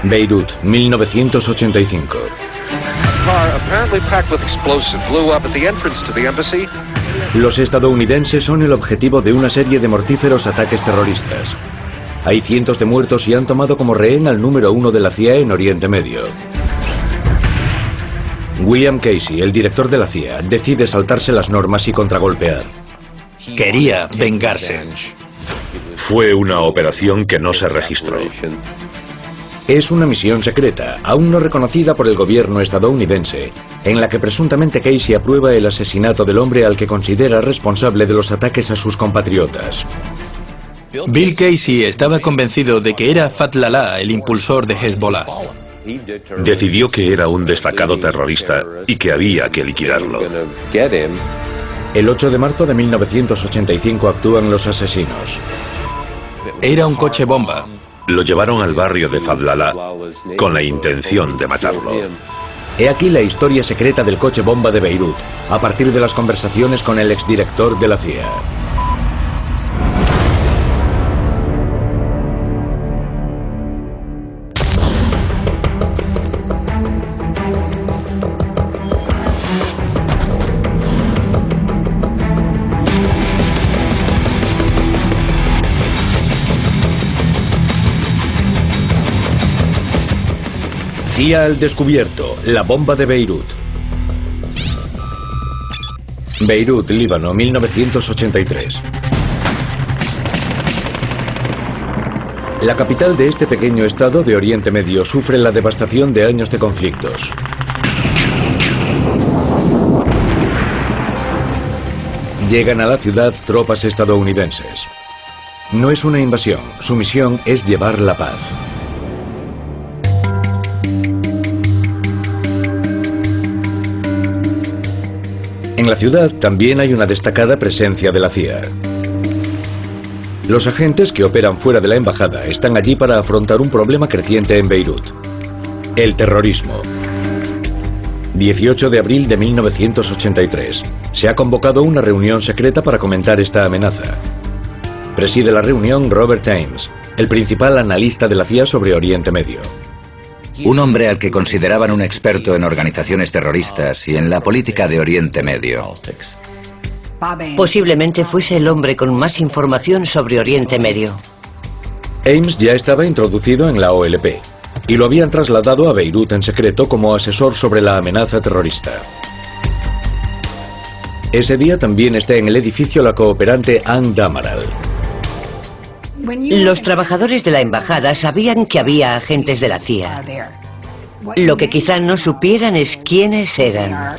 Beirut, 1985. Los estadounidenses son el objetivo de una serie de mortíferos ataques terroristas. Hay cientos de muertos y han tomado como rehén al número 1 de la CIA en Oriente Medio. William Casey, el director de la CIA, decide saltarse las normas y contragolpear. Quería vengarse. Fue una operación que no se registró. Es una misión secreta, aún no reconocida por el gobierno estadounidense, en la que presuntamente Casey aprueba el asesinato del hombre al que considera responsable de los ataques a sus compatriotas. Bill Casey estaba convencido de que era Fatlallah el impulsor de Hezbollah. Decidió que era un destacado terrorista y que había que liquidarlo. El 8 de marzo de 1985 actúan los asesinos. Era un coche bomba. Lo llevaron al barrio de Fatlallah con la intención de matarlo. He aquí la historia secreta del coche bomba de Beirut, a partir de las conversaciones con el exdirector de la CIA. CIA al descubierto, la bomba de Beirut. Beirut, Líbano, 1983. La capital de este pequeño estado de Oriente Medio sufre la devastación de años de conflictos. Llegan a la ciudad tropas estadounidenses. No es una invasión, su misión es llevar la paz. En la ciudad también hay una destacada presencia de la CIA. Los agentes que operan fuera de la embajada están allí para afrontar un problema creciente en Beirut: el terrorismo. 18 de abril de 1983. Se ha convocado una reunión secreta para comentar esta amenaza. Preside la reunión Robert Ames, el principal analista de la CIA sobre Oriente Medio. Un hombre al que consideraban un experto en organizaciones terroristas y en la política de Oriente Medio. Posiblemente fuese el hombre con más información sobre Oriente Medio. Ames ya estaba introducido en la OLP y lo habían trasladado a Beirut en secreto como asesor sobre la amenaza terrorista. Ese día también está en el edificio la cooperante Ann Damaral. Los trabajadores de la embajada sabían que había agentes de la CIA. Lo que quizá no supieran es quiénes eran.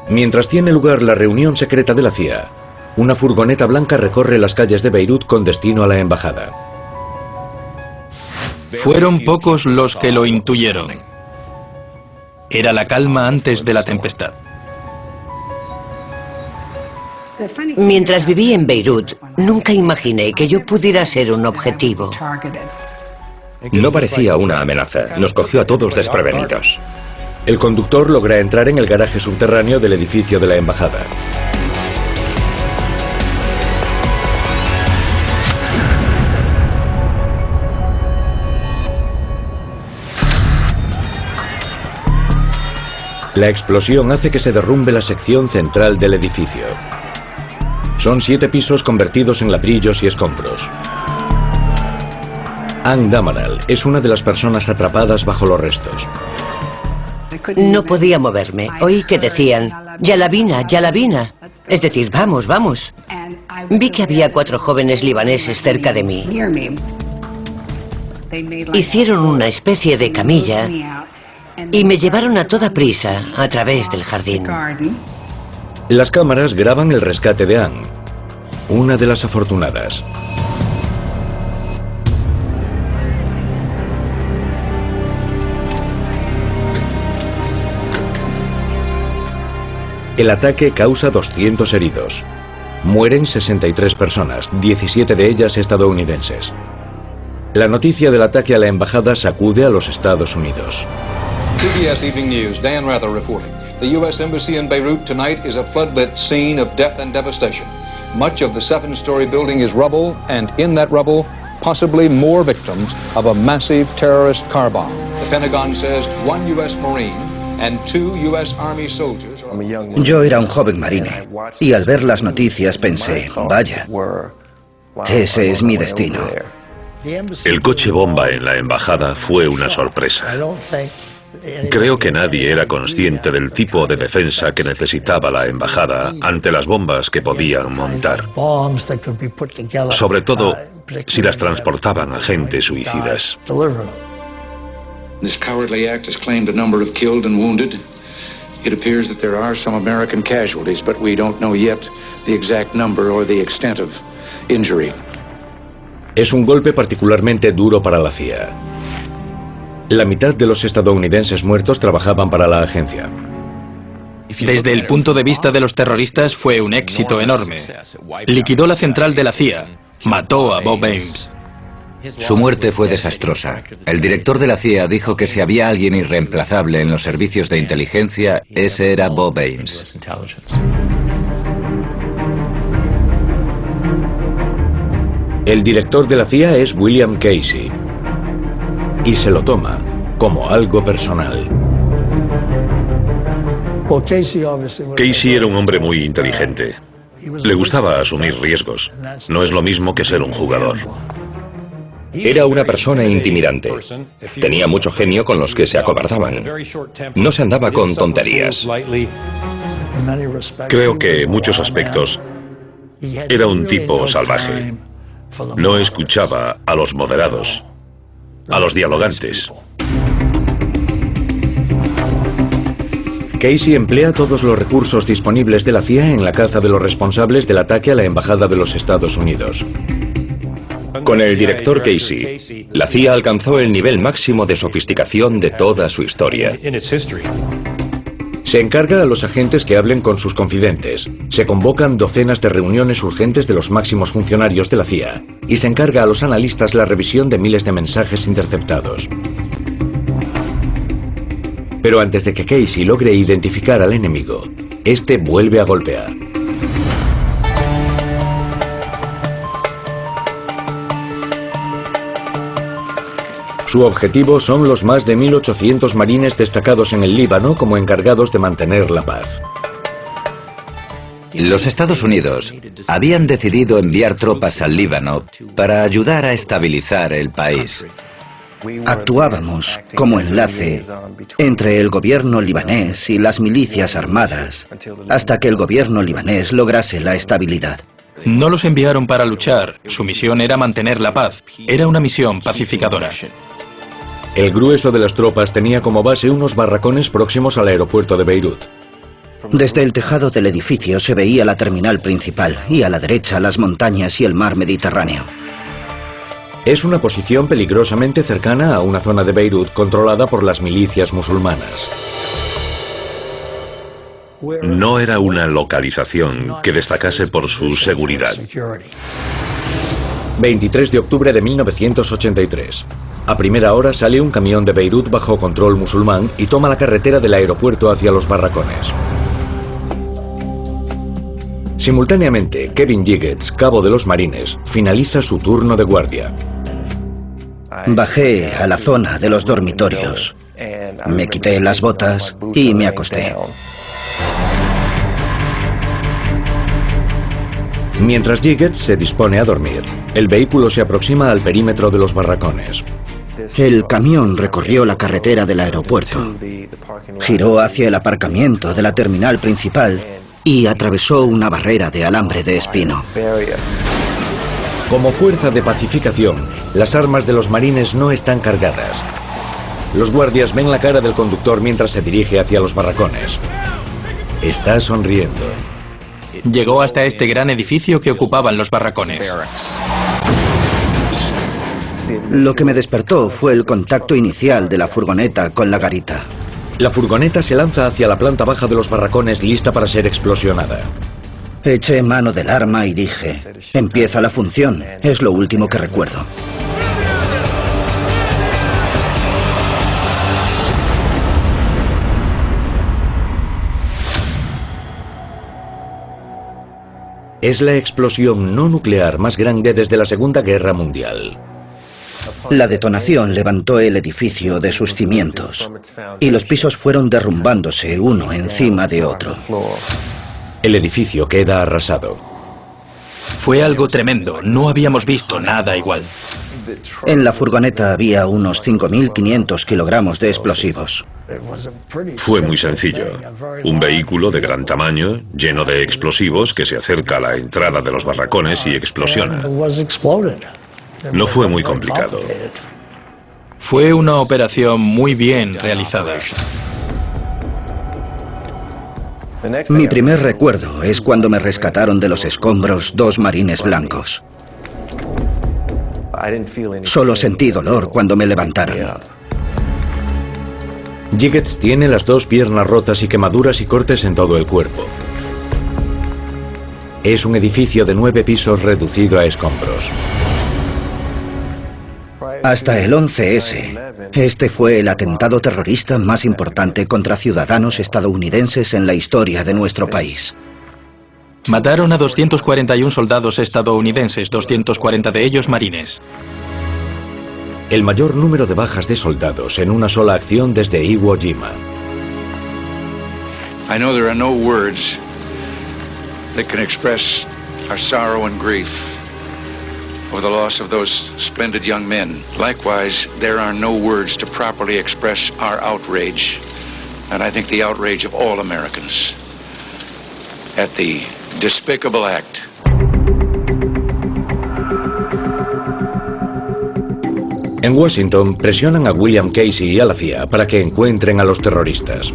Mientras tiene lugar la reunión secreta de la CIA, una furgoneta blanca recorre las calles de Beirut con destino a la embajada. Fueron pocos los que lo intuyeron. Era la calma antes de la tempestad. Mientras viví en Beirut, nunca imaginé que yo pudiera ser un objetivo. No parecía una amenaza, nos cogió a todos desprevenidos. El conductor logra entrar en el garaje subterráneo del edificio de la embajada. La explosión hace que se derrumbe la sección central del edificio. Son 7 pisos convertidos en ladrillos y escombros. Ann Damaral es una de las personas atrapadas bajo los restos. No podía moverme. Oí que decían, Yalavina, Yalavina. Es decir, vamos, vamos. Vi que había 4 jóvenes libaneses cerca de mí. Hicieron una especie de camilla y me llevaron a toda prisa a través del jardín. Las cámaras graban el rescate de Ann, una de las afortunadas. El ataque causa 200 heridos. Mueren 63 personas, 17 de ellas estadounidenses. La noticia del ataque a la embajada sacude a los Estados Unidos. CBS Evening News, Dan Rather reporting. The U.S. Embassy in Beirut tonight is a floodlit scene of death and devastation. Much of the 7-story building is rubble, and in that rubble, possibly more victims of a massive terrorist car bomb. The Pentagon says 1 U.S. Marine and 2 U.S. Army soldiers are... Yo era un joven marine y al ver las noticias pensé, vaya, ese es mi destino. El coche bomba en la embajada fue una sorpresa. Creo que nadie era consciente del tipo de defensa que necesitaba la embajada ante las bombas que podían montar. Sobre todo si las transportaban agentes suicidas. This cowardly act has claimed a number of killed and wounded. It appears that there are some American casualties, but we don't know yet the exact number or the extent of injury. Es un golpe particularmente duro para la CIA. La mitad de los estadounidenses muertos trabajaban para la agencia. Desde el punto de vista de los terroristas fue un éxito enorme. Liquidó la central de la CIA, mató a Bob Ames. Su muerte fue desastrosa. El director de la CIA dijo que si había alguien irreemplazable en los servicios de inteligencia, ese era Bob Ames. El director de la CIA es William Casey y se lo toma como algo personal. Casey era un hombre muy inteligente. Le gustaba asumir riesgos. No es lo mismo que ser un jugador. Era una persona intimidante. Tenía mucho genio con los que se acobardaban. No se andaba con tonterías. Creo que en muchos aspectos era un tipo salvaje. No escuchaba a los moderados, a los dialogantes. Casey emplea todos los recursos disponibles de la CIA en la caza de los responsables del ataque a la Embajada de los Estados Unidos. Con el director Casey, la CIA alcanzó el nivel máximo de sofisticación de toda su historia. Se encarga a los agentes que hablen con sus confidentes. Se convocan docenas de reuniones urgentes de los máximos funcionarios de la CIA y se encarga a los analistas la revisión de miles de mensajes interceptados. Pero antes de que Casey logre identificar al enemigo, este vuelve a golpear. Su objetivo son los más de 1.800 marines destacados en el Líbano como encargados de mantener la paz. Los Estados Unidos habían decidido enviar tropas al Líbano para ayudar a estabilizar el país. Actuábamos como enlace entre el gobierno libanés y las milicias armadas hasta que el gobierno libanés lograse la estabilidad. No los enviaron para luchar, su misión era mantener la paz. Era una misión pacificadora. El grueso de las tropas tenía como base unos barracones próximos al aeropuerto de Beirut. Desde el tejado del edificio se veía la terminal principal y a la derecha las montañas y el mar Mediterráneo. Es una posición peligrosamente cercana a una zona de Beirut controlada por las milicias musulmanas. No era una localización que destacase por su seguridad. 23 de octubre de 1983. A primera hora sale un camión de Beirut bajo control musulmán y toma la carretera del aeropuerto hacia los barracones. Simultáneamente, Kevin Giggets, cabo de los marines, finaliza su turno de guardia. Bajé a la zona de los dormitorios, me quité las botas y me acosté. Mientras Giggets se dispone a dormir, el vehículo se aproxima al perímetro de los barracones. El camión recorrió la carretera del aeropuerto, giró hacia el aparcamiento de la terminal principal y atravesó una barrera de alambre de espino. Como fuerza de pacificación, las armas de los marines no están cargadas. Los guardias ven la cara del conductor mientras se dirige hacia los barracones. Está sonriendo. Llegó hasta este gran edificio que ocupaban los barracones. Lo que me despertó fue el contacto inicial de la furgoneta con la garita. La furgoneta se lanza hacia la planta baja de los barracones lista para ser explosionada. Eché mano del arma y dije, empieza la función, es lo último que recuerdo. Es la explosión no nuclear más grande desde la Segunda Guerra Mundial. La detonación levantó el edificio de sus cimientos y los pisos fueron derrumbándose uno encima de otro. El edificio queda arrasado. Fue algo tremendo, no habíamos visto nada igual. En la furgoneta había unos 5.500 kilogramos de explosivos. Fue muy sencillo. Un vehículo de gran tamaño, lleno de explosivos, que se acerca a la entrada de los barracones y explosiona. No fue muy complicado. Fue una operación muy bien realizada. Mi primer recuerdo es cuando me rescataron de los escombros 2 marines blancos. Solo sentí dolor cuando me levantaron. Giggets tiene las 2 piernas rotas y quemaduras y cortes en todo el cuerpo. Es un edificio de 9 pisos reducido a escombros. Hasta el 11S, este fue el atentado terrorista más importante contra ciudadanos estadounidenses en la historia de nuestro país. Mataron a 241 soldados estadounidenses, 240 de ellos marines. El mayor número de bajas de soldados en una sola acción desde Iwo Jima. I know there are no words that can express our sorrow and grief over the loss of those splendid young men. Likewise, there are no words to properly express our outrage, and I think the outrage of all Americans at the despicable act. En Washington presionan a William Casey y a la CIA para que encuentren a los terroristas.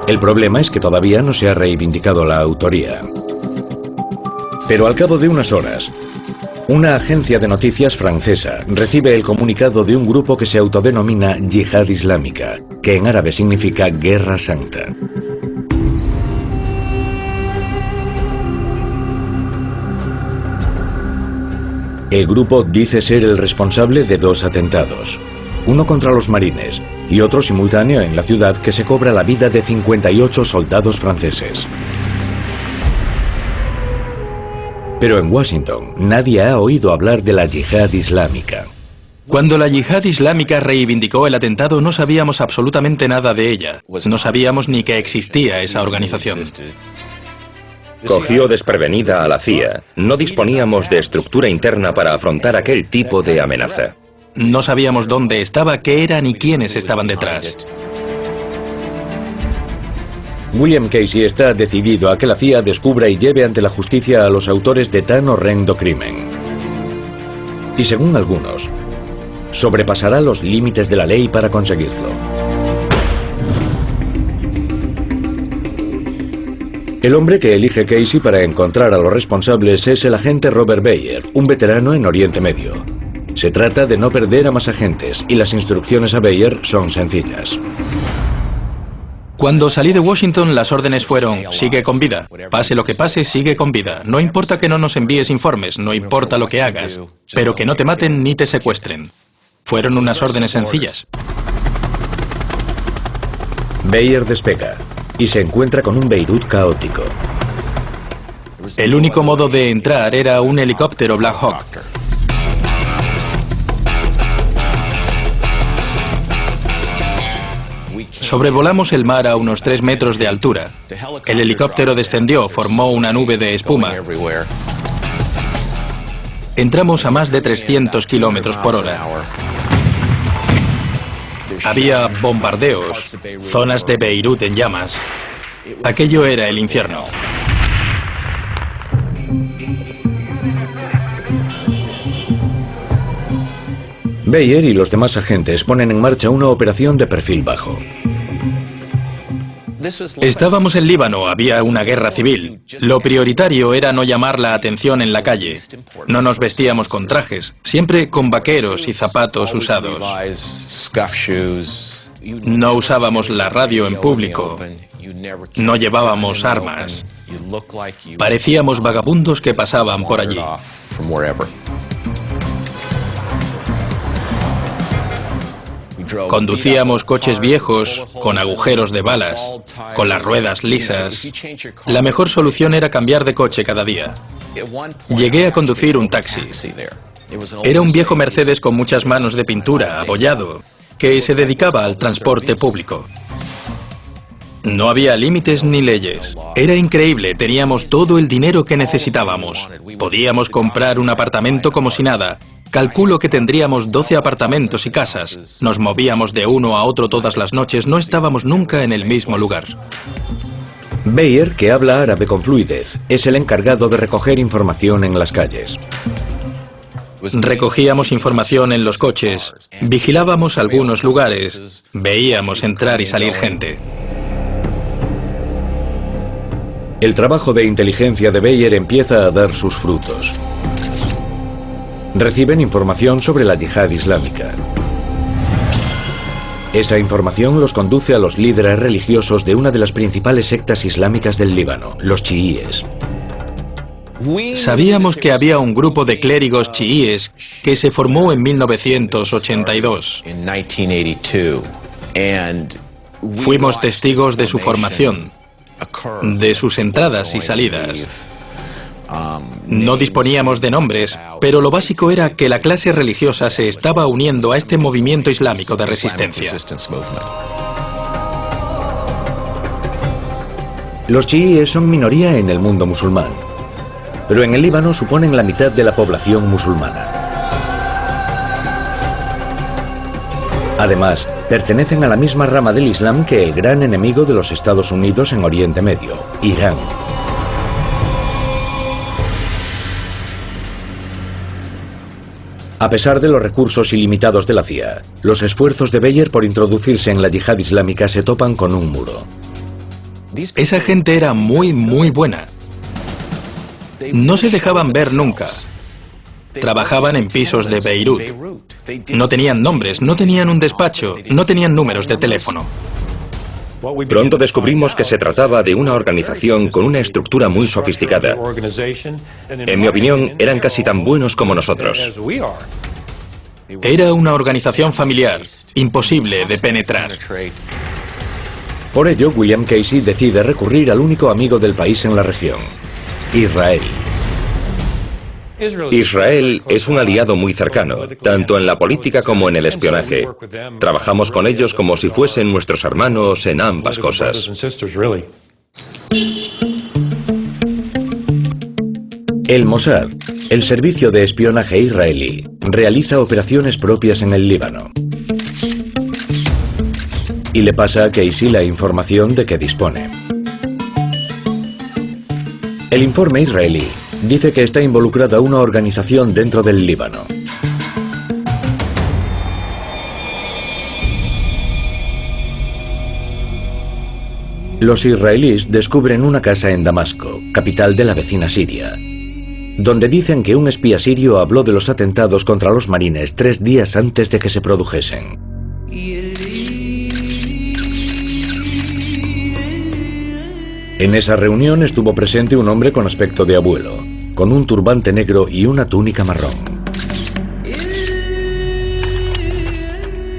El problema es que todavía no se ha reivindicado la autoría. Pero al cabo de unas horas, una agencia de noticias francesa recibe el comunicado de un grupo que se autodenomina Yihad Islámica, que en árabe significa Guerra Santa. El grupo dice ser el responsable de 2 atentados, uno contra los marines y otro simultáneo en la ciudad que se cobra la vida de 58 soldados franceses. Pero en Washington nadie ha oído hablar de la Yihad Islámica. Cuando la Yihad Islámica reivindicó el atentado no sabíamos absolutamente nada de ella. No sabíamos ni que existía esa organización. Cogió desprevenida a la CIA. No disponíamos de estructura interna para afrontar aquel tipo de amenaza. No sabíamos dónde estaba, qué era ni quiénes estaban detrás. William Casey está decidido a que la CIA descubra y lleve ante la justicia a los autores de tan horrendo crimen. Y según algunos, sobrepasará los límites de la ley para conseguirlo. El hombre que elige Casey para encontrar a los responsables es el agente Robert Bayer, un veterano en Oriente Medio. Se trata de no perder a más agentes y las instrucciones a Bayer son sencillas. Cuando salí de Washington, las órdenes fueron: sigue con vida. Pase lo que pase, sigue con vida. No importa que no nos envíes informes, no importa lo que hagas, pero que no te maten ni te secuestren. Fueron unas órdenes sencillas. Bayer despega y se encuentra con un Beirut caótico. El único modo de entrar era un helicóptero Black Hawk. Sobrevolamos el mar a unos 3 metros de altura. El helicóptero descendió, formó una nube de espuma. Entramos a más de 300 kilómetros por hora. Había bombardeos, zonas de Beirut en llamas. Aquello era el infierno. Bayer y los demás agentes ponen en marcha una operación de perfil bajo. Estábamos en Líbano, había una guerra civil. Lo prioritario era no llamar la atención en la calle. No nos vestíamos con trajes, siempre con vaqueros y zapatos usados. No usábamos la radio en público. No llevábamos armas. Parecíamos vagabundos que pasaban por allí. Conducíamos coches viejos, con agujeros de balas, con las ruedas lisas. La mejor solución era cambiar de coche cada día. Llegué a conducir un taxi. Era un viejo Mercedes con muchas manos de pintura, abollado, que se dedicaba al transporte público. No había límites ni leyes. Era increíble, teníamos todo el dinero que necesitábamos. Podíamos comprar un apartamento como si nada. Calculo que tendríamos 12 apartamentos y casas. Nos movíamos de uno a otro todas las noches, no estábamos nunca en el mismo lugar. Bayer, que habla árabe con fluidez, es el encargado de recoger información en las calles. Recogíamos información en los coches, vigilábamos algunos lugares, veíamos entrar y salir gente. El trabajo de inteligencia de Bayer empieza a dar sus frutos. Reciben información sobre la yihad islámica. Esa información los conduce a los líderes religiosos de una de las principales sectas islámicas del Líbano, los chiíes. Sabíamos que había un grupo de clérigos chiíes que se formó en 1982. Fuimos testigos de su formación, de sus entradas y salidas. No disponíamos de nombres, pero lo básico era que la clase religiosa se estaba uniendo a este movimiento islámico de resistencia. Los chiíes son minoría en el mundo musulmán, pero en el Líbano suponen la mitad de la población musulmana. Además, pertenecen a la misma rama del Islam que el gran enemigo de los Estados Unidos en Oriente Medio, Irán. A pesar de los recursos ilimitados de la CIA, los esfuerzos de Bayer por introducirse en la yihad islámica se topan con un muro. Esa gente era muy buena. No se dejaban ver nunca. Trabajaban en pisos de Beirut. No tenían nombres, no tenían un despacho, no tenían números de teléfono. Pronto descubrimos que se trataba de una organización con una estructura muy sofisticada. En mi opinión, eran casi tan buenos como nosotros. Era una organización familiar, imposible de penetrar. Por ello, William Casey decide recurrir al único amigo del país en la región, Israel. Israel es un aliado muy cercano, tanto en la política como en el espionaje. Trabajamos con ellos como si fuesen nuestros hermanos en ambas cosas. El Mossad, el servicio de espionaje israelí, realiza operaciones propias en el Líbano. Y le pasa a Casey la información de que dispone. El informe israelí dice que está involucrada una organización dentro del Líbano. Los israelíes descubren una casa en Damasco, capital de la vecina Siria, donde dicen que un espía sirio habló de los atentados contra los marines 3 días antes de que se produjesen. En esa reunión estuvo presente un hombre con aspecto de abuelo, con un turbante negro y una túnica marrón.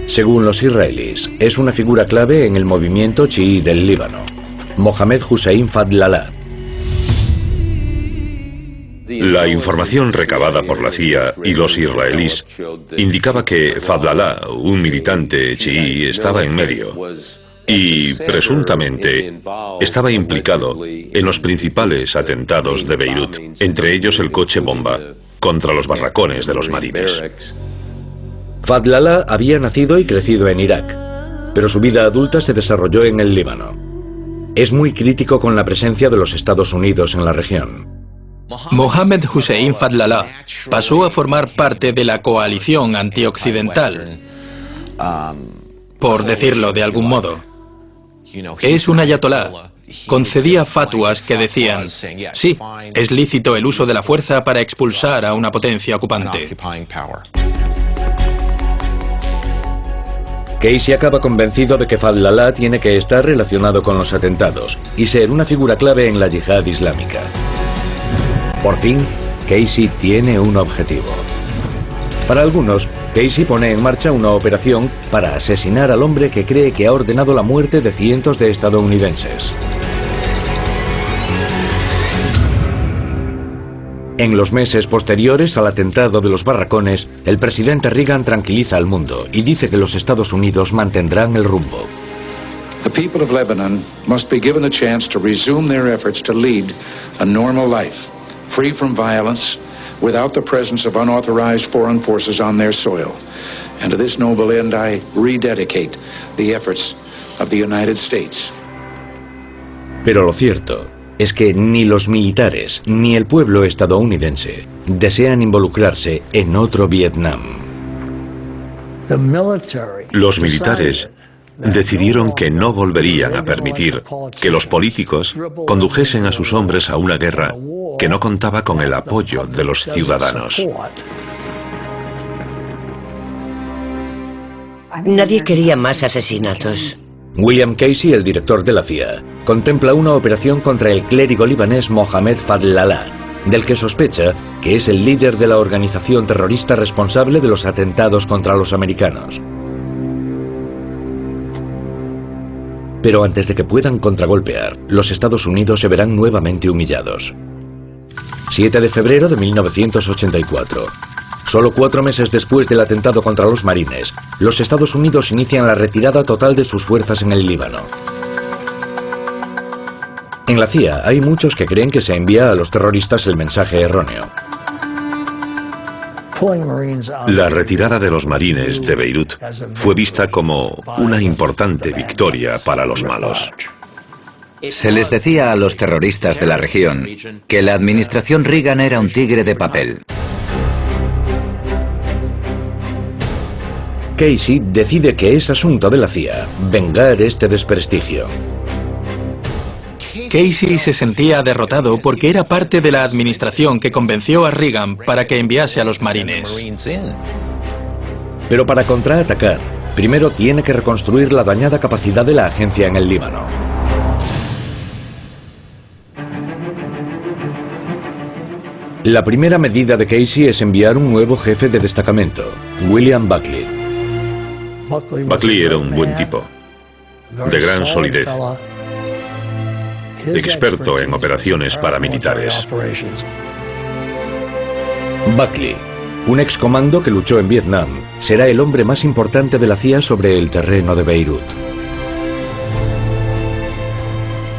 Según los israelíes, es una figura clave en el movimiento chií del Líbano, Mohammed Hussein Fadlallah. La información recabada por la CIA y los israelíes indicaba que Fadlallah, un militante chií, estaba en medio y, presuntamente, estaba implicado en los principales atentados de Beirut, entre ellos el coche bomba contra los barracones de los marines. Fadlallah había nacido y crecido en Irak, pero su vida adulta se desarrolló en el Líbano. Es muy crítico con la presencia de los Estados Unidos en la región. Mohammed Hussein Fadlallah pasó a formar parte de la coalición antioccidental, por decirlo de algún modo. Es un ayatolá. Concedía fatuas que decían, sí, es lícito el uso de la fuerza para expulsar a una potencia ocupante. Casey acaba convencido de que Fadlallah tiene que estar relacionado con los atentados y ser una figura clave en la yihad islámica. Por fin, Casey tiene un objetivo. Para algunos, Casey pone en marcha una operación para asesinar al hombre que cree que ha ordenado la muerte de cientos de estadounidenses. En los meses posteriores al atentado de los barracones, el presidente Reagan tranquiliza al mundo y dice que los Estados Unidos mantendrán el rumbo. The people of Lebanon must be given the chance to resume their efforts to lead a normal life, free from violence, without the presence of unauthorized foreign forces on their soil. And to this noble end, I rededicate the efforts of the United States. Pero lo cierto es que ni los militares ni el pueblo estadounidense desean involucrarse en otro Vietnam. Los militares decidieron que no volverían a permitir que los políticos condujesen a sus hombres a una guerra que no contaba con el apoyo de los ciudadanos. Nadie quería más asesinatos. William Casey, el director de la CIA, contempla una operación contra el clérigo libanés Mohamed Fadlallah, del que sospecha que es el líder de la organización terrorista responsable de los atentados contra los americanos. Pero antes de que puedan contragolpear, los Estados Unidos se verán nuevamente humillados. 7 de febrero de 1984. Solo 4 meses después del atentado contra los marines, los Estados Unidos inician la retirada total de sus fuerzas en el Líbano. En la CIA hay muchos que creen que se envía a los terroristas el mensaje erróneo. La retirada de los marines de Beirut fue vista como una importante victoria para los malos. Se les decía a los terroristas de la región que la administración Reagan era un tigre de papel. Casey decide que es asunto de la CIA vengar este desprestigio. Casey se sentía derrotado porque era parte de la administración que convenció a Reagan para que enviase a los marines. Pero para contraatacar, primero tiene que reconstruir la dañada capacidad de la agencia en el Líbano. La primera medida de Casey es enviar un nuevo jefe de destacamento, William Buckley. Buckley era un buen tipo, de gran solidez, experto en operaciones paramilitares. Buckley, un excomando que luchó en Vietnam, será el hombre más importante de la CIA sobre el terreno de Beirut.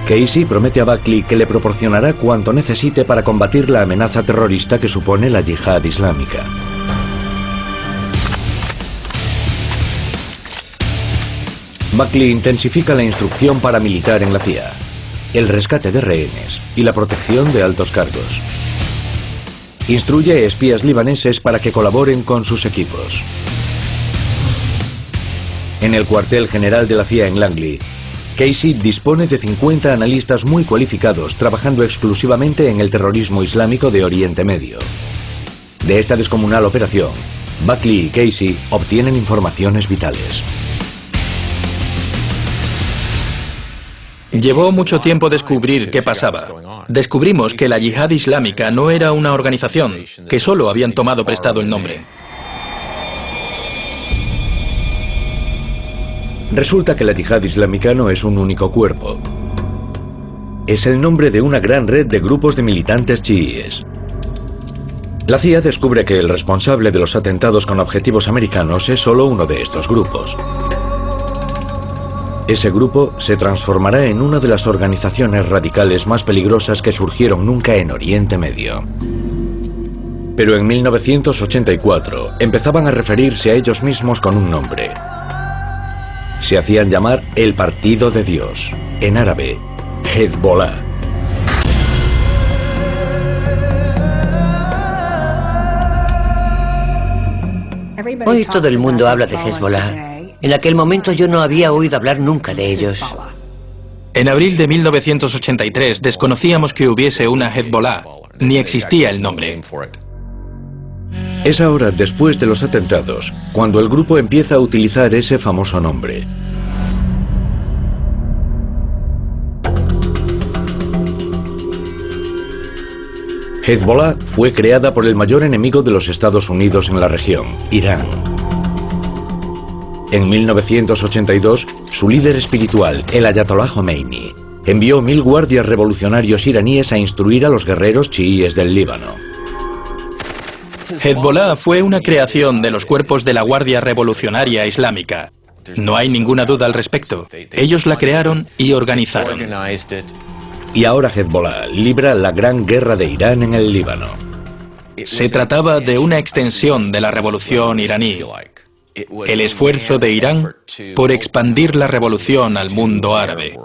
Casey promete a Buckley que le proporcionará cuanto necesite para combatir la amenaza terrorista que supone la yihad islámica. Buckley intensifica la instrucción paramilitar en la CIA, el rescate de rehenes y la protección de altos cargos. Instruye a espías libaneses para que colaboren con sus equipos. En el cuartel general de la CIA en Langley, Casey dispone de 50 analistas muy cualificados trabajando exclusivamente en el terrorismo islámico de Oriente Medio. De esta descomunal operación, Buckley y Casey obtienen informaciones vitales. Llevó mucho tiempo descubrir qué pasaba. Descubrimos que la yihad islámica no era una organización, que solo habían tomado prestado el nombre. Resulta que la yihad islámica no es un único cuerpo. Es el nombre de una gran red de grupos de militantes chiíes. La CIA descubre que el responsable de los atentados con objetivos americanos es solo uno de estos grupos. Ese grupo se transformará en una de las organizaciones radicales más peligrosas que surgieron nunca en Oriente Medio. Pero en 1984 empezaban a referirse a ellos mismos con un nombre. Se hacían llamar el Partido de Dios, en árabe, Hezbollah. Hoy todo el mundo habla de Hezbollah. En aquel momento yo no había oído hablar nunca de ellos. En abril de 1983 desconocíamos que hubiese una Hezbollah, ni existía el nombre. Es ahora, después de los atentados, cuando el grupo empieza a utilizar ese famoso nombre. Hezbollah fue creada por el mayor enemigo de los Estados Unidos en la región, Irán. En 1982, su líder espiritual, el Ayatollah Khomeini, envió 1000 guardias revolucionarios iraníes a instruir a los guerreros chiíes del Líbano. Hezbollah fue una creación de los cuerpos de la Guardia Revolucionaria Islámica. No hay ninguna duda al respecto. Ellos la crearon y organizaron. Y ahora Hezbollah libra la gran guerra de Irán en el Líbano. Se trataba de una extensión de la revolución iraní. El esfuerzo de Irán por expandir la revolución al mundo árabe.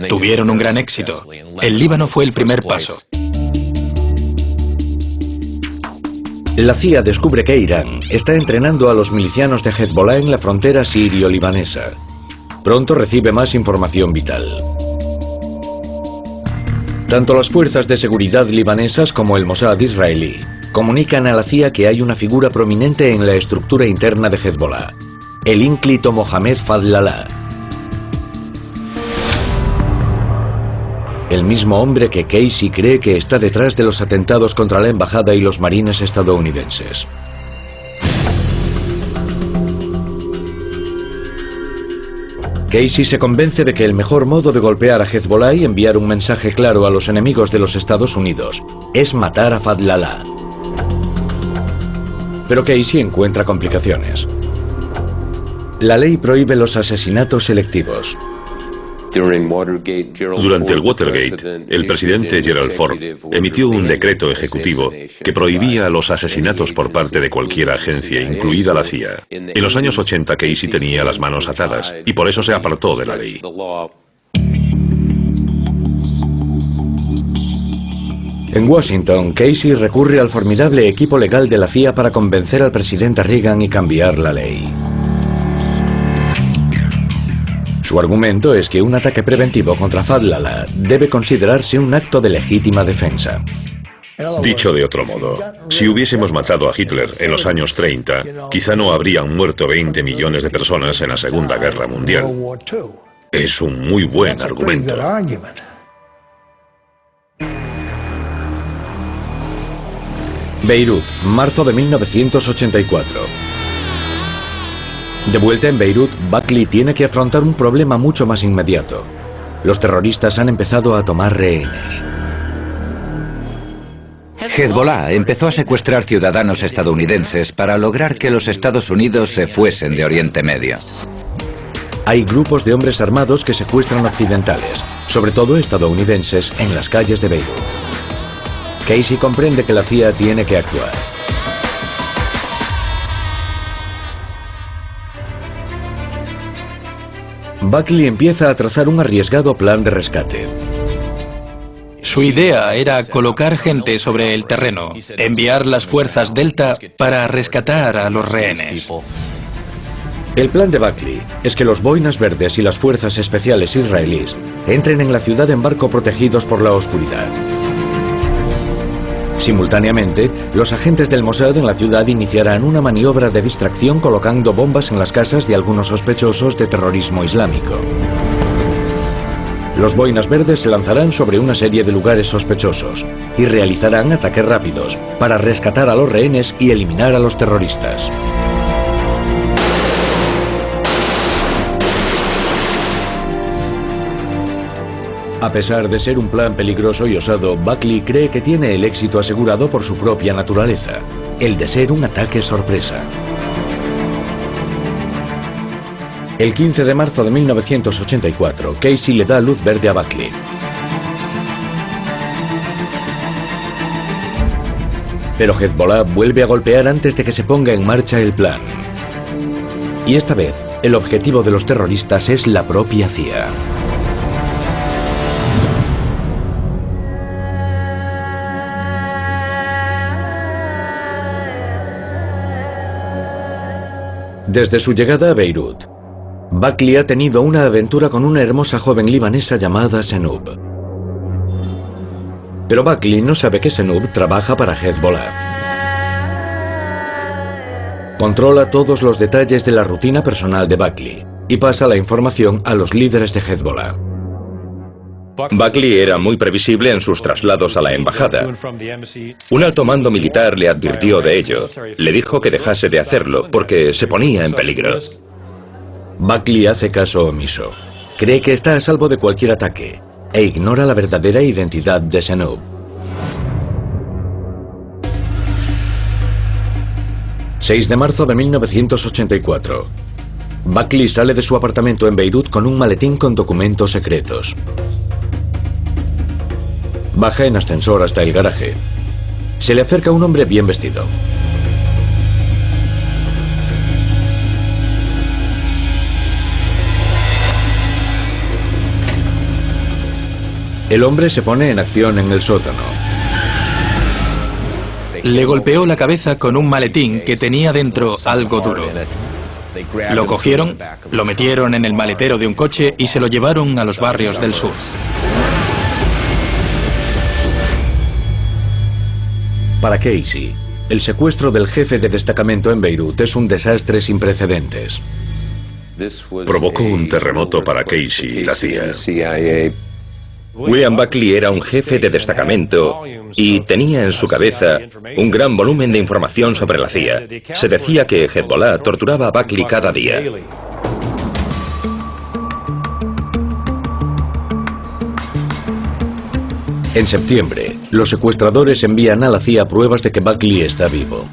Tuvieron un gran éxito. El Líbano fue el primer paso. La CIA descubre que Irán está entrenando a los milicianos de Hezbollah en la frontera sirio-libanesa. Pronto recibe más información vital. Tanto las fuerzas de seguridad libanesas como el Mossad israelí comunican a la CIA que hay una figura prominente en la estructura interna de Hezbollah, el ínclito Mohammed Fadlallah. El mismo hombre que Casey cree que está detrás de los atentados contra la embajada y los marines estadounidenses. Casey se convence de que el mejor modo de golpear a Hezbollah y enviar un mensaje claro a los enemigos de los Estados Unidos es matar a Fadlallah. Pero Casey encuentra complicaciones. La ley prohíbe los asesinatos selectivos. Durante el Watergate, el presidente Gerald Ford emitió un decreto ejecutivo que prohibía los asesinatos por parte de cualquier agencia, incluida la CIA. En los años 80, Casey tenía las manos atadas y por eso se apartó de la ley. En Washington, Casey recurre al formidable equipo legal de la CIA para convencer al presidente Reagan y cambiar la ley. Su argumento es que un ataque preventivo contra Fadlallah debe considerarse un acto de legítima defensa. Dicho de otro modo, si hubiésemos matado a Hitler en los años 30, quizá no habrían muerto 20 millones de personas en la Segunda Guerra Mundial. Es un muy buen argumento. Beirut, marzo de 1984. De vuelta en Beirut, Buckley tiene que afrontar un problema mucho más inmediato. Los terroristas han empezado a tomar rehenes. Hezbollah empezó a secuestrar ciudadanos estadounidenses para lograr que los Estados Unidos se fuesen de Oriente Medio. Hay grupos de hombres armados que secuestran occidentales, sobre todo estadounidenses, en las calles de Beirut. Casey comprende que la CIA tiene que actuar. Buckley empieza a trazar un arriesgado plan de rescate. Su idea era colocar gente sobre el terreno, enviar las fuerzas Delta para rescatar a los rehenes. El plan de Buckley es que los boinas verdes y las fuerzas especiales israelíes entren en la ciudad en barco protegidos por la oscuridad. Simultáneamente, los agentes del Mossad en la ciudad iniciarán una maniobra de distracción colocando bombas en las casas de algunos sospechosos de terrorismo islámico. Los boinas verdes se lanzarán sobre una serie de lugares sospechosos y realizarán ataques rápidos para rescatar a los rehenes y eliminar a los terroristas. A pesar de ser un plan peligroso y osado, Buckley cree que tiene el éxito asegurado por su propia naturaleza, el de ser un ataque sorpresa. El 15 de marzo de 1984, Casey le da luz verde a Buckley. Pero Hezbollah vuelve a golpear antes de que se ponga en marcha el plan. Y esta vez, el objetivo de los terroristas es la propia CIA. Desde su llegada a Beirut, Buckley ha tenido una aventura con una hermosa joven libanesa llamada Senub. Pero Buckley no sabe que Senub trabaja para Hezbollah. Controla todos los detalles de la rutina personal de Buckley y pasa la información a los líderes de Hezbollah. Buckley era muy previsible en sus traslados a la embajada. Un alto mando militar le advirtió de ello. Le dijo que dejase de hacerlo porque se ponía en peligro. Buckley hace caso omiso. Cree que está a salvo de cualquier ataque e ignora la verdadera identidad de Senoop. 6 de marzo de 1984. Buckley sale de su apartamento en Beirut con un maletín con documentos secretos. Baja en ascensor hasta el garaje. Se le acerca un hombre bien vestido. El hombre se pone en acción en el sótano. Le golpeó la cabeza con un maletín que tenía dentro algo duro. Lo cogieron, lo metieron en el maletero de un coche y se lo llevaron a los barrios del sur. Para Casey, el secuestro del jefe de destacamento en Beirut es un desastre sin precedentes. Provocó un terremoto para Casey y la CIA. William Buckley era un jefe de destacamento y tenía en su cabeza un gran volumen de información sobre la CIA. Se decía que Hezbollah torturaba a Buckley cada día. En septiembre, los secuestradores envían a la CIA pruebas de que Buckley está vivo.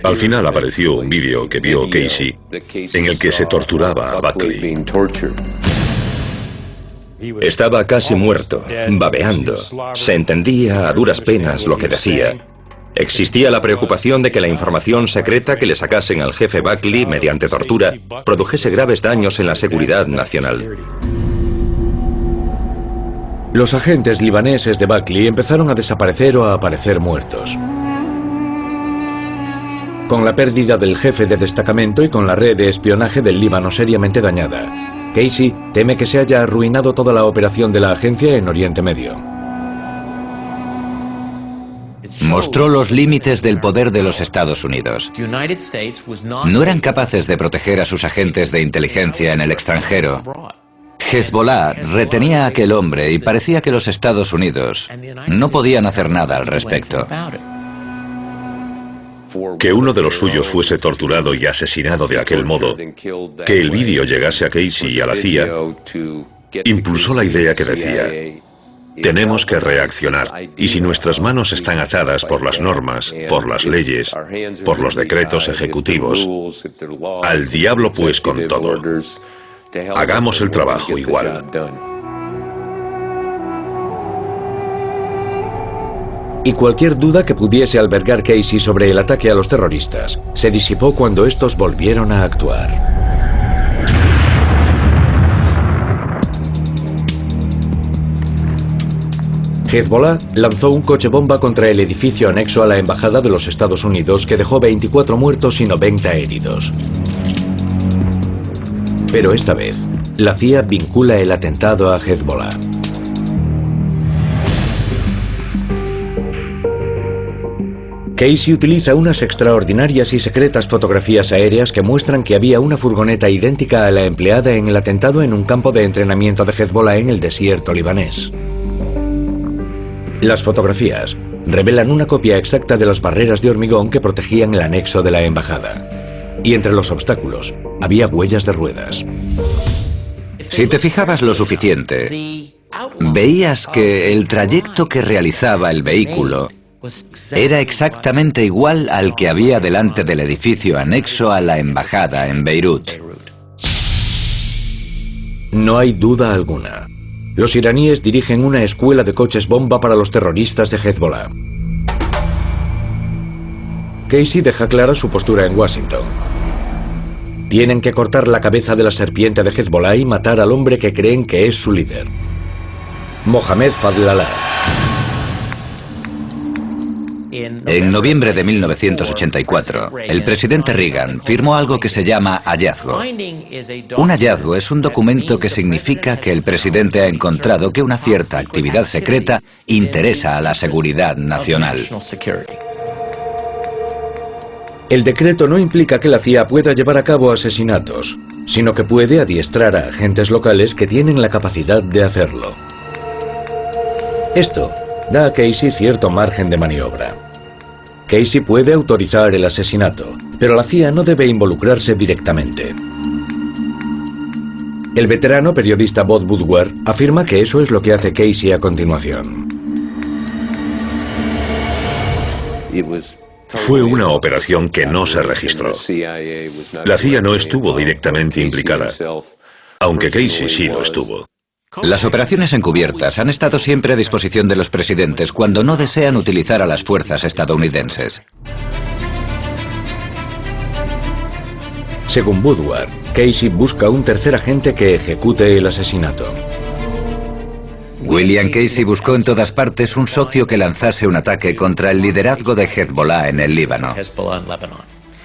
Al final apareció un vídeo que vio Casey en el que se torturaba a Buckley. Estaba casi muerto, babeando. Se entendía a duras penas lo que decía. Existía la preocupación de que la información secreta que le sacasen al jefe Buckley mediante tortura produjese graves daños en la seguridad nacional. Los agentes libaneses de Buckley empezaron a desaparecer o a aparecer muertos. Con la pérdida del jefe de destacamento y con la red de espionaje del Líbano seriamente dañada, Casey teme que se haya arruinado toda la operación de la agencia en Oriente Medio. Mostró los límites del poder de los Estados Unidos. No eran capaces de proteger a sus agentes de inteligencia en el extranjero. Hezbollah retenía a aquel hombre y parecía que los Estados Unidos no podían hacer nada al respecto. Que uno de los suyos fuese torturado y asesinado de aquel modo, que el vídeo llegase a Casey y a la CIA, impulsó la idea que decía: tenemos que reaccionar, y si nuestras manos están atadas por las normas, por las leyes, por los decretos ejecutivos, al diablo pues con todo. Hagamos el trabajo igual. Y cualquier duda que pudiese albergar Casey sobre el ataque a los terroristas se disipó cuando estos volvieron a actuar. Hezbollah lanzó un coche bomba contra el edificio anexo a la embajada de los Estados Unidos que dejó 24 muertos y 90 heridos. Pero esta vez, la CIA vincula el atentado a Hezbollah. Casey utiliza unas extraordinarias y secretas fotografías aéreas que muestran que había una furgoneta idéntica a la empleada en el atentado en un campo de entrenamiento de Hezbollah en el desierto libanés. Las fotografías revelan una copia exacta de las barreras de hormigón que protegían el anexo de la embajada. Y entre los obstáculos había huellas de ruedas. Si te fijabas lo suficiente, veías que el trayecto que realizaba el vehículo era exactamente igual al que había delante del edificio anexo a la embajada en Beirut. No hay duda alguna. Los iraníes dirigen una escuela de coches bomba para los terroristas de Hezbollah. Casey deja clara su postura en Washington. Tienen que cortar la cabeza de la serpiente de Hezbollah y matar al hombre que creen que es su líder, Mohamed Fadlallah. En noviembre de 1984, el presidente Reagan firmó algo que se llama hallazgo. Un hallazgo es un documento que significa que el presidente ha encontrado que una cierta actividad secreta interesa a la seguridad nacional. El decreto no implica que la CIA pueda llevar a cabo asesinatos, sino que puede adiestrar a agentes locales que tienen la capacidad de hacerlo. Esto da a Casey cierto margen de maniobra. Casey puede autorizar el asesinato, pero la CIA no debe involucrarse directamente. El veterano periodista Bob Woodward afirma que eso es lo que hace Casey a continuación. Fue una operación que no se registró. La CIA no estuvo directamente implicada, aunque Casey sí lo estuvo. Las operaciones encubiertas han estado siempre a disposición de los presidentes cuando no desean utilizar a las fuerzas estadounidenses. Según Woodward, Casey busca un tercer agente que ejecute el asesinato. William Casey buscó en todas partes un socio que lanzase un ataque contra el liderazgo de Hezbollah en el Líbano.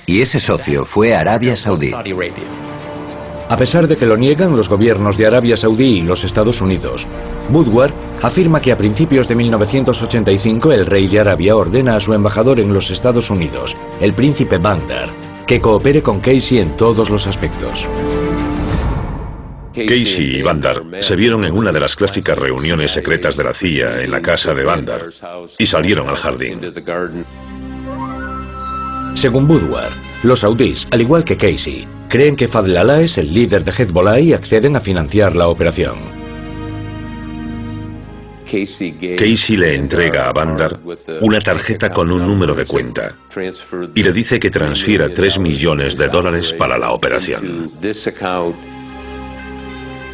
Y ese socio fue Arabia Saudí. A pesar de que lo niegan los gobiernos de Arabia Saudí y los Estados Unidos, Woodward afirma que a principios de 1985 el rey de Arabia ordena a su embajador en los Estados Unidos, el príncipe Bandar, que coopere con Casey en todos los aspectos. Casey y Bandar se vieron en una de las clásicas reuniones secretas de la CIA en la casa de Bandar y salieron al jardín. Según Woodward, los saudíes, al igual que Casey, creen que Fadlallah es el líder de Hezbollah y acceden a financiar la operación. Casey le entrega a Bandar una tarjeta con un número de cuenta y le dice que transfiera $3 millones para la operación.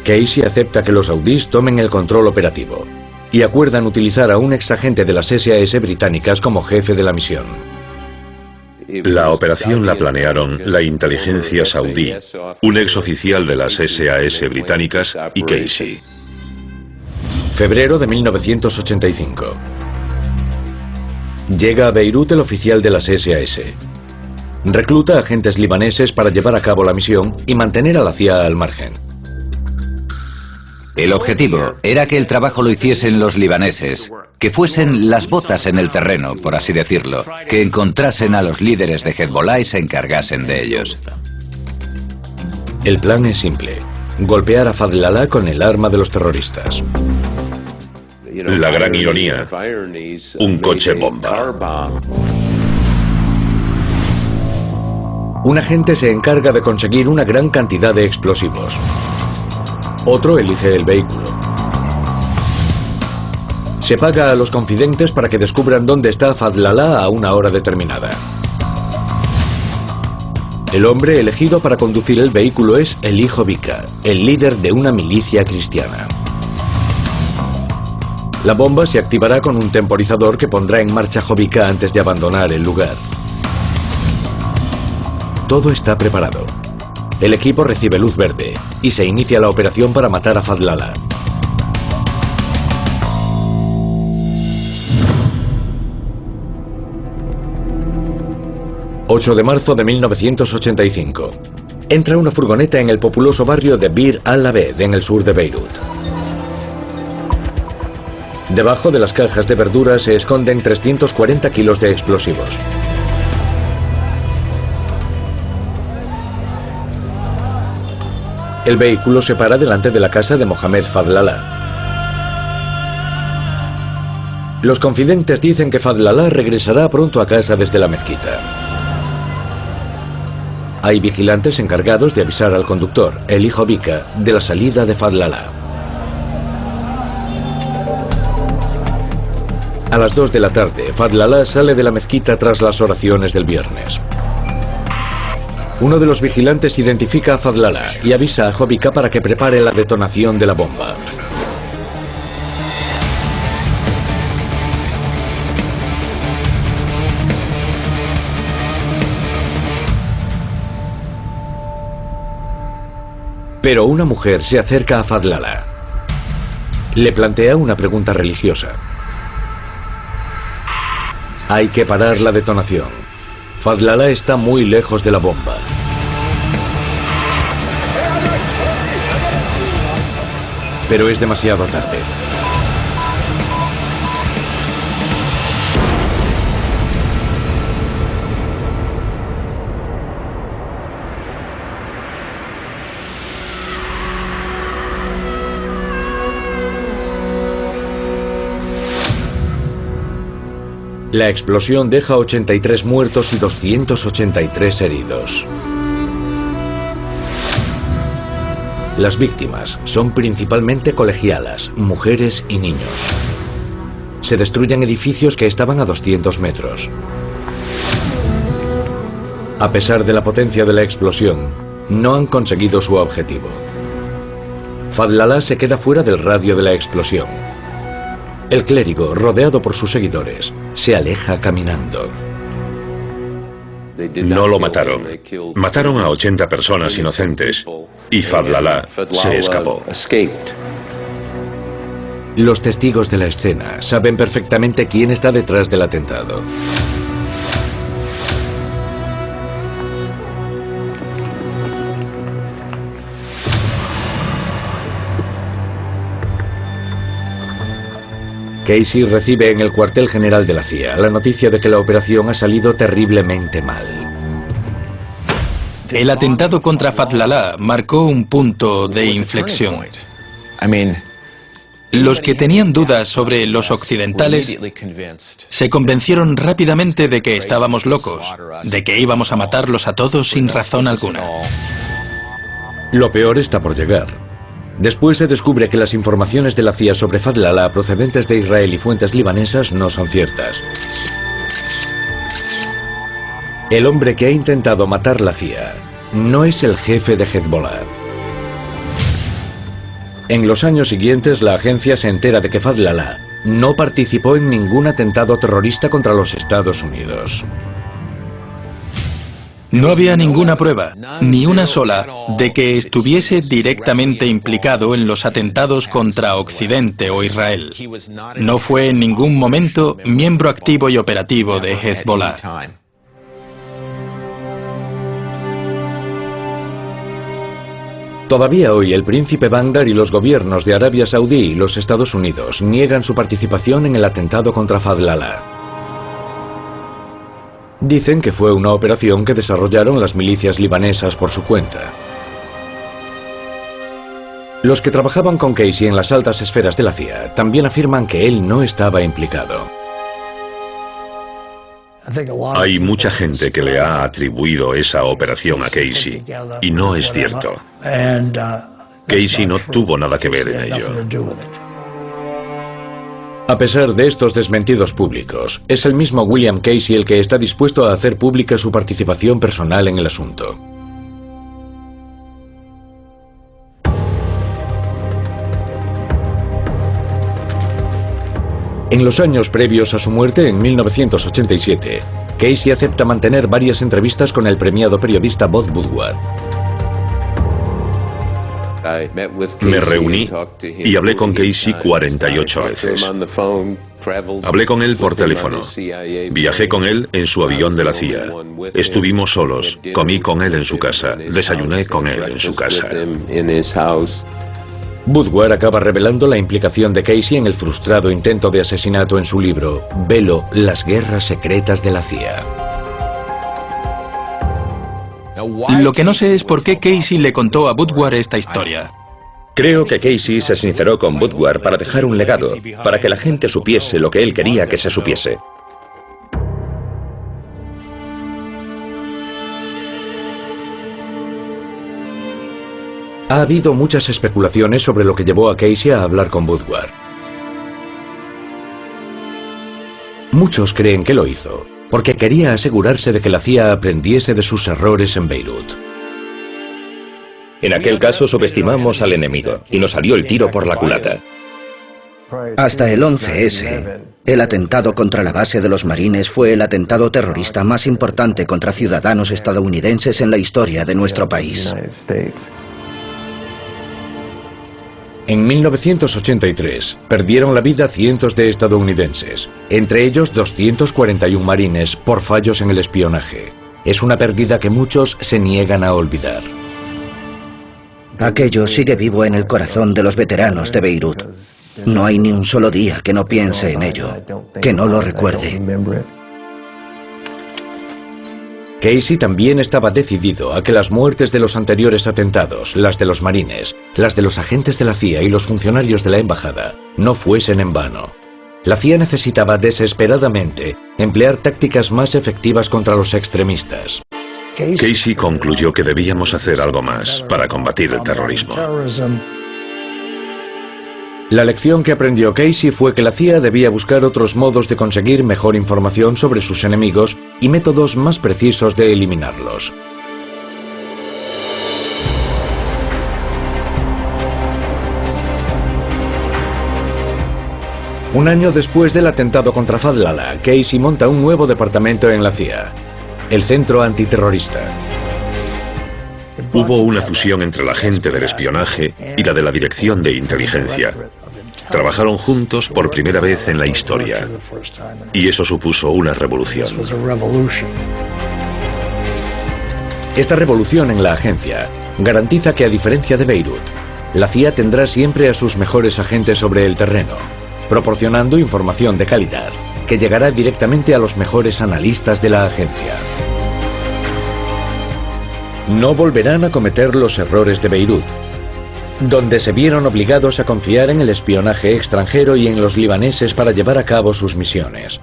Casey acepta que los saudíes tomen el control operativo y acuerdan utilizar a un exagente de las SAS británicas como jefe de la misión. La operación la planearon la inteligencia saudí, un exoficial de las SAS británicas y Casey. Febrero de 1985. Llega a Beirut el oficial de las SAS. Recluta agentes libaneses para llevar a cabo la misión y mantener a la CIA al margen. El objetivo era que el trabajo lo hiciesen los libaneses, que fuesen las botas en el terreno, por así decirlo, que encontrasen a los líderes de Hezbollah y se encargasen de ellos. El plan es simple: golpear a Fadlallah con el arma de los terroristas. La gran ironía: un coche bomba. Un agente se encarga de conseguir una gran cantidad de explosivos. Otro elige el vehículo. Se paga a los confidentes para que descubran dónde está Fadlallah a una hora determinada. El hombre elegido para conducir el vehículo es Eli Jovika, el líder de una milicia cristiana. La bomba se activará con un temporizador que pondrá en marcha Jovika antes de abandonar el lugar. Todo está preparado. El equipo recibe luz verde y se inicia la operación para matar a Fadlallah. ...8 de marzo de 1985... entra una furgoneta en el populoso barrio de Bir al-Abed, en el sur de Beirut. Debajo de las cajas de verduras se esconden 340 kilos de explosivos. El vehículo se para delante de la casa de Mohamed Fadlallah. Los confidentes dicen que Fadlallah regresará pronto a casa desde la mezquita. Hay vigilantes encargados de avisar al conductor, Eli Jovika, de la salida de Fadlallah. A las 2 de la tarde, Fadlallah sale de la mezquita tras las oraciones del viernes. Uno de los vigilantes identifica a Fadlallah y avisa a Jovika para que prepare la detonación de la bomba. Pero una mujer se acerca a Fadlallah. Le plantea una pregunta religiosa. Hay que parar la detonación. Fadlallah está muy lejos de la bomba. Pero es demasiado tarde. La explosión deja 83 muertos y 283 heridos. Las víctimas son principalmente colegialas, mujeres y niños. Se destruyen edificios que estaban a 200 metros. A pesar de la potencia de la explosión, no han conseguido su objetivo. Fadlallah se queda fuera del radio de la explosión. El clérigo, rodeado por sus seguidores, se aleja caminando. No lo mataron. Mataron a 80 personas inocentes y Fadlallah se escapó. Los testigos de la escena saben perfectamente quién está detrás del atentado. Casey recibe en el cuartel general de la CIA la noticia de que la operación ha salido terriblemente mal. El atentado contra Fadlallah marcó un punto de inflexión. Los que tenían dudas sobre los occidentales se convencieron rápidamente de que estábamos locos, de que íbamos a matarlos a todos sin razón alguna. Lo peor está por llegar. Después se descubre que las informaciones de la CIA sobre Fadlallah procedentes de Israel y fuentes libanesas no son ciertas. El hombre que ha intentado matar la CIA no es el jefe de Hezbollah. En los años siguientes, la agencia se entera de que Fadlallah no participó en ningún atentado terrorista contra los Estados Unidos. No había ninguna prueba, ni una sola, de que estuviese directamente implicado en los atentados contra Occidente o Israel. No fue en ningún momento miembro activo y operativo de Hezbollah. Todavía hoy el príncipe Bandar y los gobiernos de Arabia Saudí y los Estados Unidos niegan su participación en el atentado contra Fadlallah. Dicen que fue una operación que desarrollaron las milicias libanesas por su cuenta. Los que trabajaban con Casey en las altas esferas de la CIA también afirman que él no estaba implicado. Hay mucha gente que le ha atribuido esa operación a Casey, y no es cierto. Casey no tuvo nada que ver en ello. A pesar de estos desmentidos públicos, es el mismo William Casey el que está dispuesto a hacer pública su participación personal en el asunto. En los años previos a su muerte, en 1987, Casey acepta mantener varias entrevistas con el premiado periodista Bob Woodward. Me reuní y hablé con Casey 48 veces. Hablé con él por teléfono. Viajé con él en su avión de la CIA. Estuvimos solos. Comí con él en su casa. Desayuné con él en su casa. Woodward acaba revelando la implicación de Casey en el frustrado intento de asesinato en su libro Velo, las guerras secretas de la CIA. Lo que no sé es por qué Casey le contó a Woodward esta historia. Creo que Casey se sinceró con Woodward para dejar un legado, para que la gente supiese lo que él quería que se supiese. Ha habido muchas especulaciones sobre lo que llevó a Casey a hablar con Woodward. Muchos creen que lo hizo porque quería asegurarse de que la CIA aprendiese de sus errores en Beirut. En aquel caso subestimamos al enemigo y nos salió el tiro por la culata. Hasta el 11S, el atentado contra la base de los marines fue el atentado terrorista más importante contra ciudadanos estadounidenses en la historia de nuestro país. En 1983, perdieron la vida cientos de estadounidenses, entre ellos 241 marines por fallos en el espionaje. Es una pérdida que muchos se niegan a olvidar. Aquello sigue vivo en el corazón de los veteranos de Beirut. No hay ni un solo día que no piense en ello, que no lo recuerde. Casey también estaba decidido a que las muertes de los anteriores atentados, las de los marines, las de los agentes de la CIA y los funcionarios de la embajada, no fuesen en vano. La CIA necesitaba desesperadamente emplear tácticas más efectivas contra los extremistas. Casey concluyó que debíamos hacer algo más para combatir el terrorismo. La lección que aprendió Casey fue que la CIA debía buscar otros modos de conseguir mejor información sobre sus enemigos y métodos más precisos de eliminarlos. Un año después del atentado contra Fadlallah, Casey monta un nuevo departamento en la CIA, el Centro Antiterrorista. Hubo una fusión entre la gente del espionaje y la de la Dirección de Inteligencia. Trabajaron juntos por primera vez en la historia. Y eso supuso una revolución. Esta revolución en la agencia garantiza que, a diferencia de Beirut, la CIA tendrá siempre a sus mejores agentes sobre el terreno, proporcionando información de calidad que llegará directamente a los mejores analistas de la agencia. No volverán a cometer los errores de Beirut, donde se vieron obligados a confiar en el espionaje extranjero y en los libaneses para llevar a cabo sus misiones.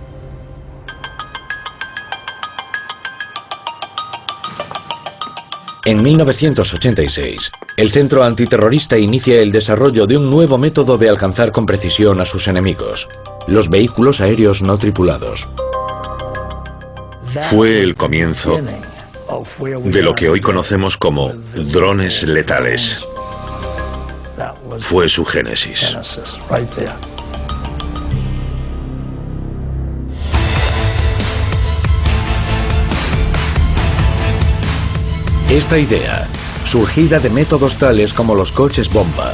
En 1986, el Centro Antiterrorista inicia el desarrollo de un nuevo método de alcanzar con precisión a sus enemigos: los vehículos aéreos no tripulados. Fue el comienzo de lo que hoy conocemos como drones letales. Fue su génesis. Esta idea, surgida de métodos tales como los coches bomba,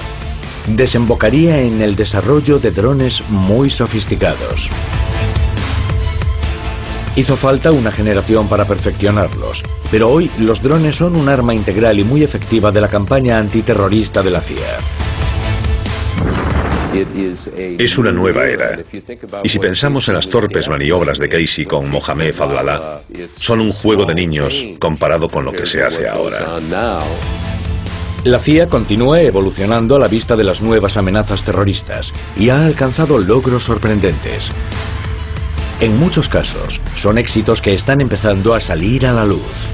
desembocaría en el desarrollo de drones muy sofisticados. Hizo falta una generación para perfeccionarlos, pero hoy los drones son un arma integral y muy efectiva de la campaña antiterrorista de la CIA. Es una nueva era. Y si pensamos en las torpes maniobras de Casey con Mohamed Fadlallah, son un juego de niños comparado con lo que se hace ahora. La CIA continúa evolucionando a la vista de las nuevas amenazas terroristas y ha alcanzado logros sorprendentes. En muchos casos, son éxitos que están empezando a salir a la luz.